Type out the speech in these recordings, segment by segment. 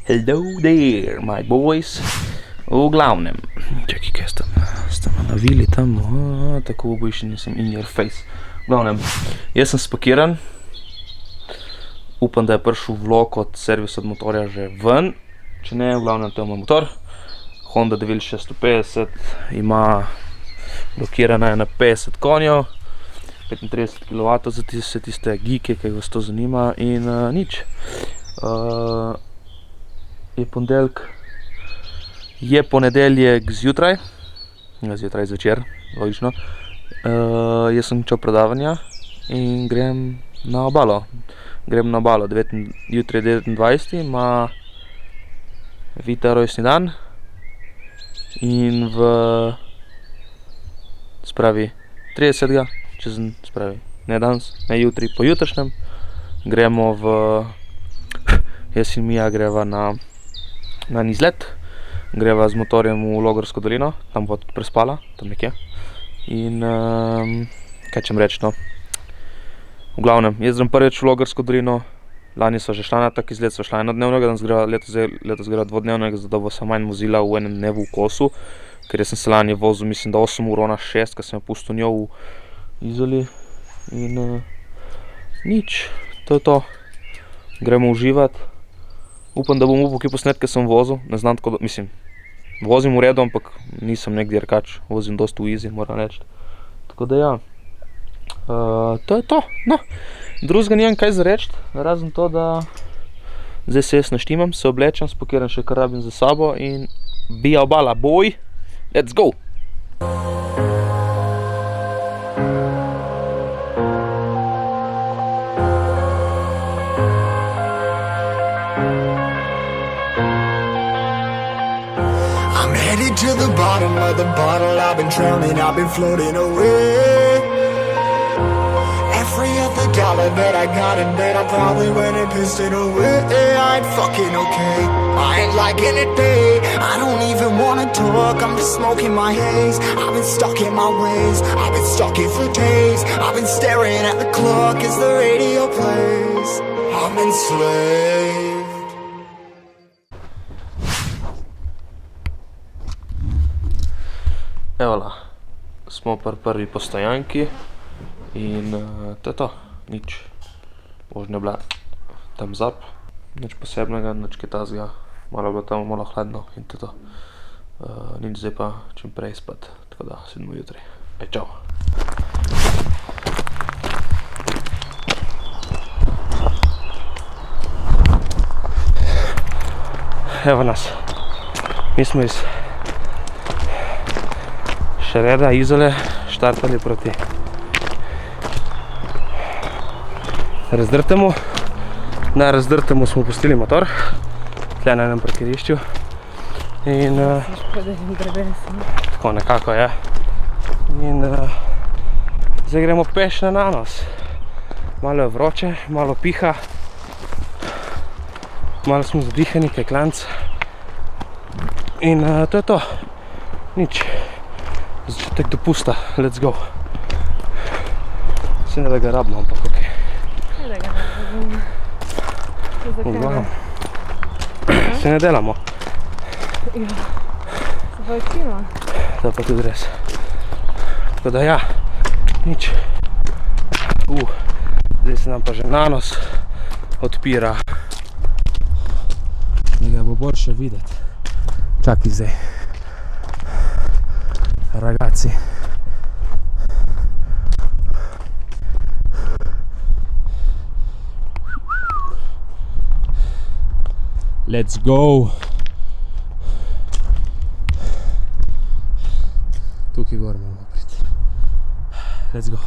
Hello there, my boys. V glavnem, čakaj, kaj ste me navili tam, tako bojiš, nisem in your face. V glavnem, jaz sem spakiran. Upam, da je prišel vlog od servisa od motorja že ven. Če ne, v glavnem, to je moj motor. Honda Deville 650 ima blokirana na 50 konjev, 35 kW za tiste geeke, ki vas to zanima in nič. Je ponedeljek zjutraj, zjutraj zvečer, logično. Jaz sem čel predavanja in grem na obalo. Jutri je 29. ima Vita rojstni dan in spravi 30. ne danes, ne jutri, po jutrišnjem, gremo jaz in Mija greva na izlet. Greva z motorjem v Logarsko dolino, tam bo tudi prespala, tam nekje. In kaj čem reči, no. V glavnem, jaz grem prvič v Logarsko dolino, lani sva že šla na tak izlet, sva šla enodnevnega, letos greva dvodnevnega, zato bo se manj vozila v enem dnevu v kosu, ker jaz sem se lani vozil, mislim, da 8 ur, ona 6, ker sem jo pustil njo v Izoli. In nič, to je to. Gremo uživat. Upam, da bom upal kaj posnet, ker sem vozil, ne znam tako, mislim, vozim v redu, ampak nisem nek dirkač, vozim dosti v easy, moram reči. Tako da ja, to je to, no. Drugega nimam kaj za reči, razen to, da zdaj se jaz naštimam, se oblečem, spakiram še kar rabim za sabo in bija obala, boy, let's go! To the bottom of the bottle, I've been drowning, I've been floating away. Every other dollar that I got in bed, I probably went and pissed it away. I ain't fucking okay, I ain't liking it, babe. I don't even wanna talk, I'm just smoking my haze. I've been stuck in my ways, I've been stuck here for days. I've been staring at the clock as the radio plays. I'm enslaved. Evola, smo pri prvi postojanki in to je to, nič. Vožnja je bila thumbs up, nič posebnega, nič kaj tazga, malo je bilo tam malo hladno in to je to. Nič zdaj pa čim prej spat, tako da se vidimo jutri. Čau! Evo nas, mi smo iz Šereda, Izole, štartali proti Razdrtemu. Na Razdrtemu smo pustili motor, tle na enem parkirišču. In tako nekako je. In zdaj gremo peš na Nanos. Malo je vroče, malo piha, malo smo zadihani, kaj klanc. In to je to, nič. Začetek dopusta, let's go. Se ne da ga rabimo, ampak okej. Ne da ga rabimo. Zakaj? Se ne delamo. Ja, se pa učimo. To pa tudi res. Tako da ja, nič. Zdaj se nam pa že Nanos odpira. Da ga bo boljše videti. Čakaj zdaj. Ragazzi, let's go. Tukaj gor moramo priti. Let's go.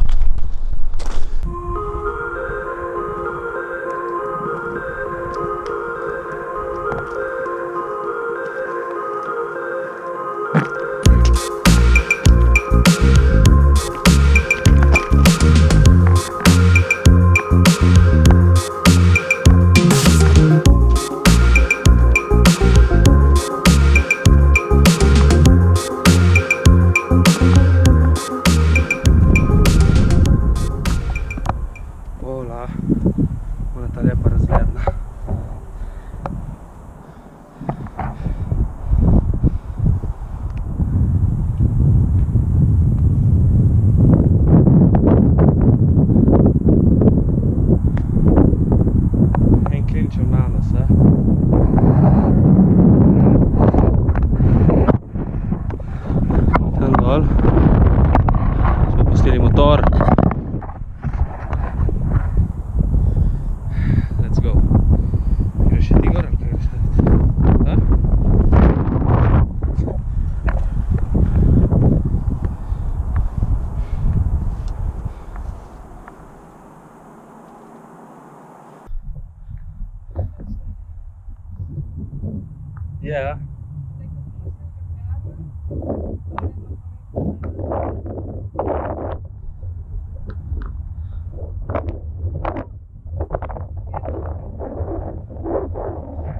Ja.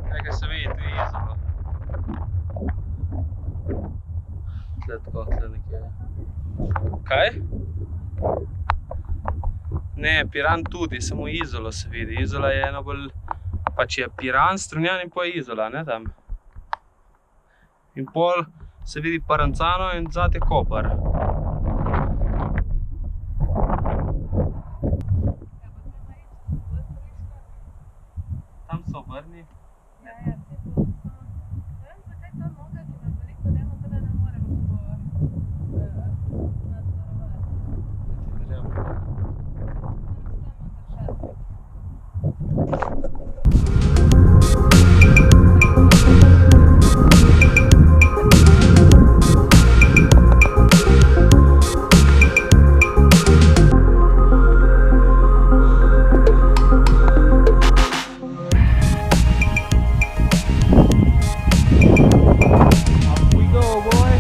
Nekaj se vidi, tu je Izola. Tle tako, tle nekje. Kaj? Ne, Piran tudi, samo Izola se vidi. Izola je eno bolj, pač je Piran, Strunjan in pol je Izola, ne tam. In pol se vidi Paranzano in zad je Koper. Tam so obrni. Ja, ja, te bo. Ne vem, zakaj ta noga, ki me boli koleno, teda ne morem nadzorovati. Verjamem. Moram stalno držati. Up we go, boy!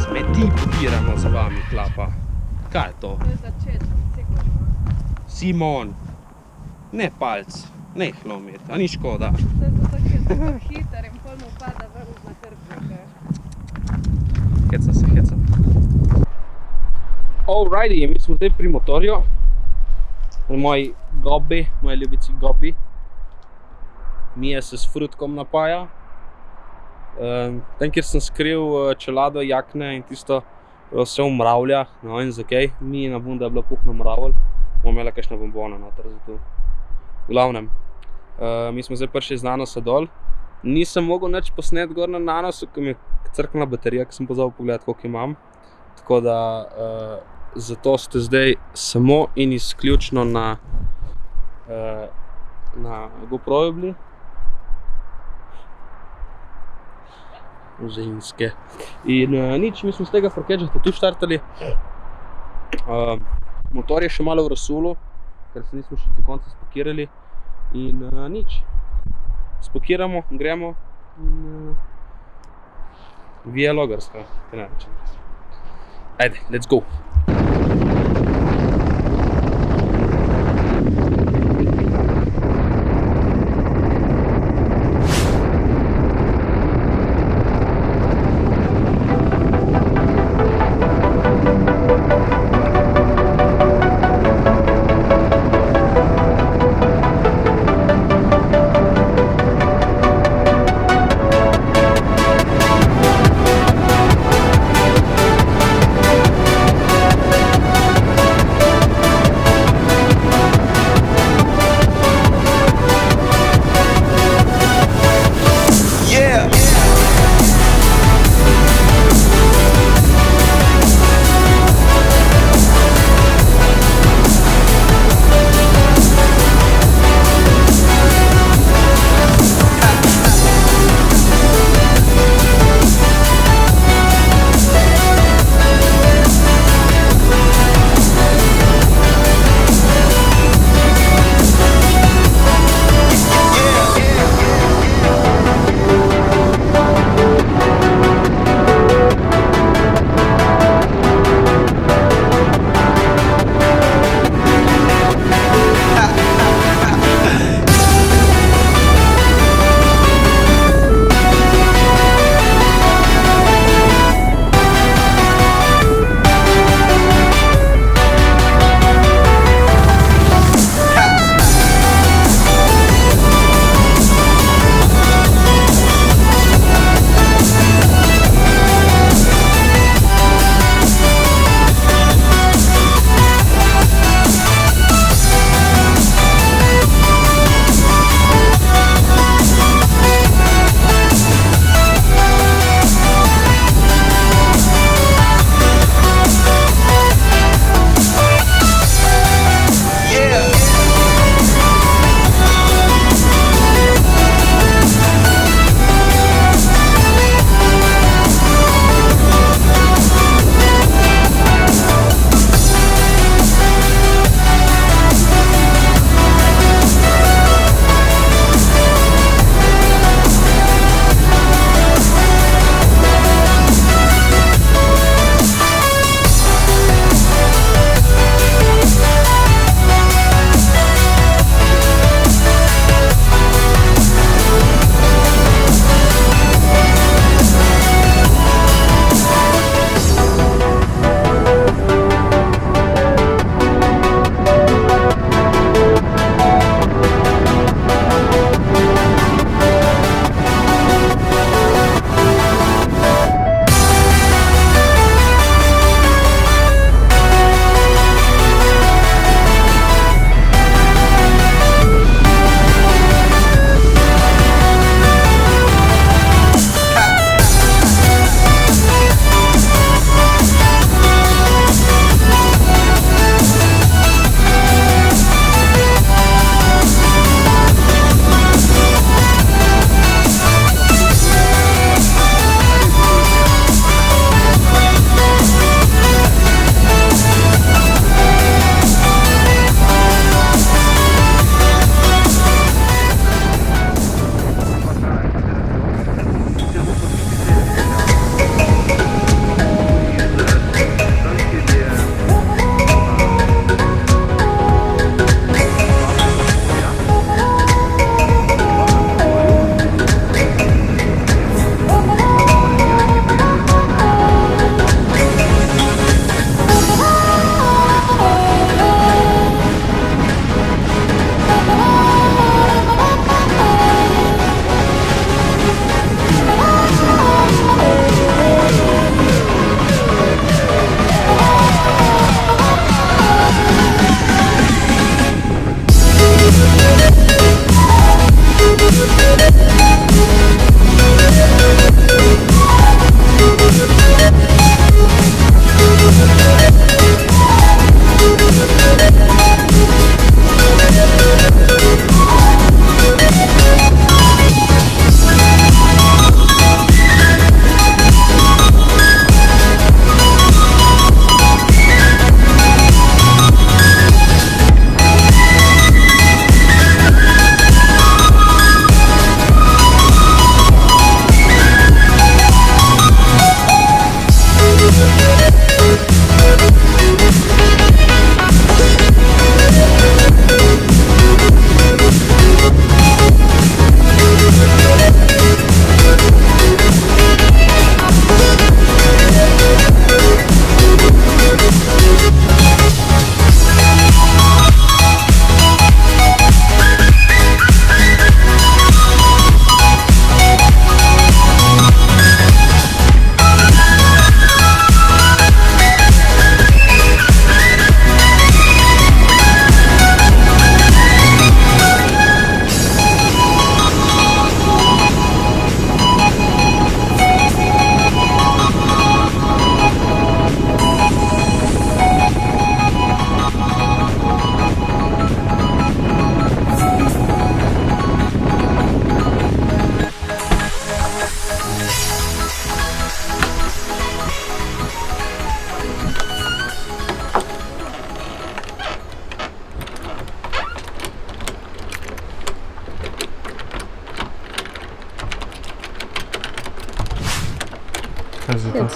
Smeti pobiramo z vami, klapa. Kaj je to? To je začetek, sigurno. Simon, ne palc, ne hlomiti, a ni škoda. To je zato, ker je tako hiter in pol mu pada ven na hrbtnike. Hecam. Alrighty, mi smo zdaj pri motorju. Moji gobi, moji ljubici gobi. Mija se s frutkom napaja. Tam, kjer sem skril čelado, jakne in tisto vse v mravljah, ne vem zakaj, mi na bunda je bila puhna mravlj, bomo imela kakšna bombona noter zato. V glavnem, mi smo zdaj prišli z Nanosa dol. Nisem mogel nič posnet gor na Nanosu, ker mi je crknila baterija, ker sem pozabil pogledati, koliko imam. Tako da zato ste zdaj samo in izključno na GoProju bili. Ženske. In nič, mi smo z tega frkečeta tu štartali. Motor je še malo v rasulu, ker se nismo še do konca spakirali. In nič, spakiramo, gremo in Via Logarska, kaj ne rečem. Ajde, let's go!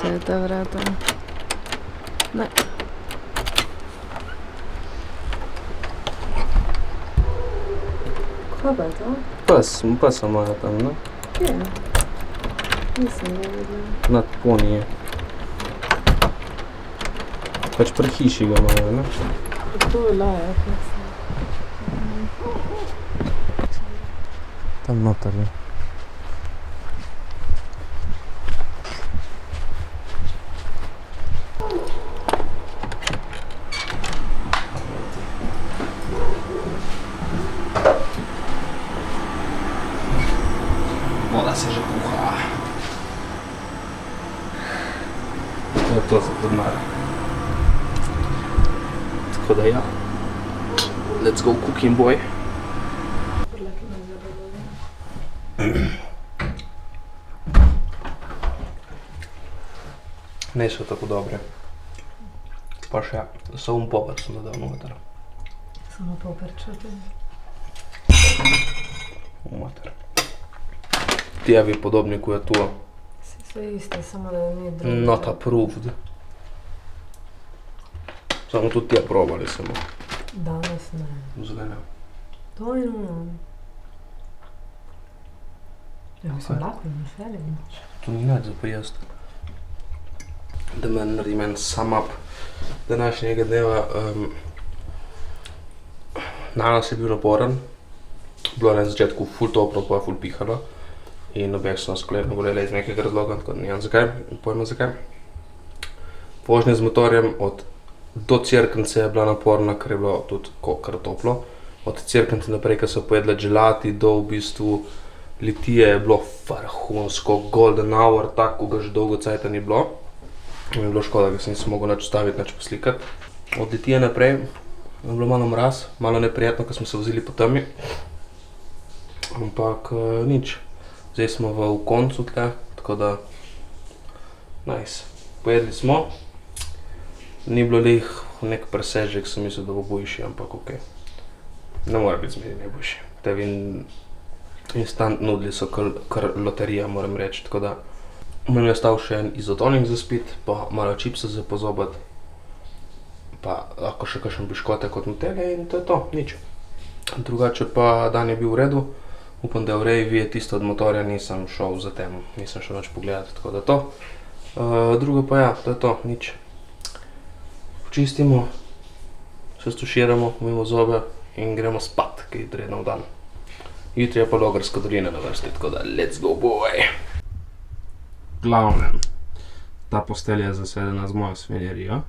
se ta vrata. Ne. Kaj pa je to? Pesa imajo tam, no? Kje? Nisem ga videla. Nad ponije. Pač pri hiši ga imajo, ne? To je laja, mislim. Tam noter je. Voda se že kuha. To je to za podmar. Tako da ja. Let's go cooking boy. Ne so tako dobre. Pa še sol in poper sem dodal noter. Samo poper čutim. Mater. Tijevi podobni kot je to. Vsi so isti, samo da ni drugo. Not approved. Samo tudi tije probali samo. Danes ne. Zdaj ne. To je ono. Ja, mislim, lahko in veselim. To ni nič za pojest. Da me naredim en sum up današnjega dneva. Danes je bil naporen. Bilo je na začetku ful toplo, pa ful pihalo. In obeh so nas kolena bolela iz nekega razloga, tako da nimam zakaj, pojma zakaj. Vožnja z motorjem do Cerknice je bila naporna, ker je bilo tudi kar toplo. Od Cerknice naprej, ko so pojedli gelati, do v bistvu Litije je bilo vrhunsko, golden hour, tako ga že dolgo cajta ni bilo. Mi je bilo škoda, ker se nisem mogel nič ustaviti, nič poslikati. Od Litije naprej je bilo malo mraz, malo neprijetno, ko smo se vozili po temi. Ampak nič. Zdaj smo v koncu tle, tako da nice. Pojedli smo. Ni bilo lih nek presežek, sem mislil, da bo boljši, ampak okej. Ne more biti zmeri najboljši. Tevi instant nudli so kar loterija, moram reči, tako da mi je ostal še en izotonik za spit, pa malo čipsa za pozobat, pa lahko še kakšen biškotek od Nutelle in to je to, nič. Drugače pa dan je bil v redu, upam, da je v redu, vije tisto od motorja, nisem šel za tem, nisem šel nič pogledati, tako da to. Drugo pa ja, to je to, nič. Počistimo, se stuširamo, umimo zobe in gremo spat, ki je redno v dan. Jutri je pa Logarska dolina na vrsti, tako da let's go boy! Glavnem, ta postelja je zasedena z mojo smeljerijo,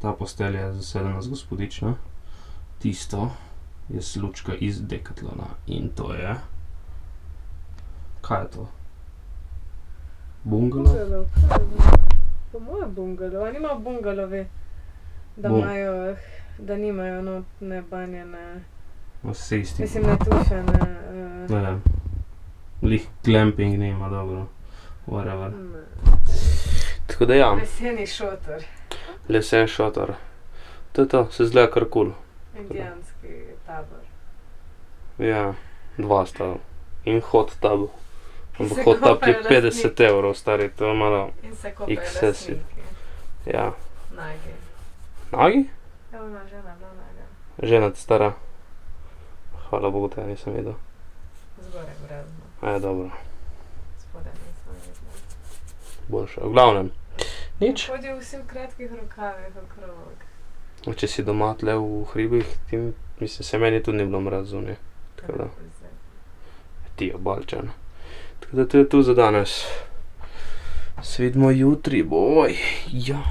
ta postelja je zasedena z gospodično, tisto je slučka iz Decathlona in to je... Kaj je to? Bungalow? Bungalow, kaj je to? Po moje bungalow, a nima bungalovi, da imajo, da nimajo notne banje, ne... Vse isti. Mislim, ne tuše, ne... Ne, lih glamping nima, dobro. Whatever. Tako da ja. Leseni šotor. Lesen šotor. To je to, se zgleda kar cool. Indijanski tabor. Ja, 2 sta. In hot tub. Ampak Se hot tub je kopajo 50 lastniki. €, stari, to je malo In se kopajo excessive. lastniki. Ja. Nagi. Nagi? Ja, ona žena je bila naga. Žena ti stara. Hvala Bogu, tega nisem videl. Zgoraj brezno. Dobro, Spodaj nisem videla. boljše. V glavnem, nič. Hodijo vsi v kratkih rokavih okrog. Če si doma tle v hribih, mislim, se meni tudi ni bilo mraz zunaj. Tako da, ti obalčan. Tako da to je to za danes. Se vidimo jutri, boj. Ja.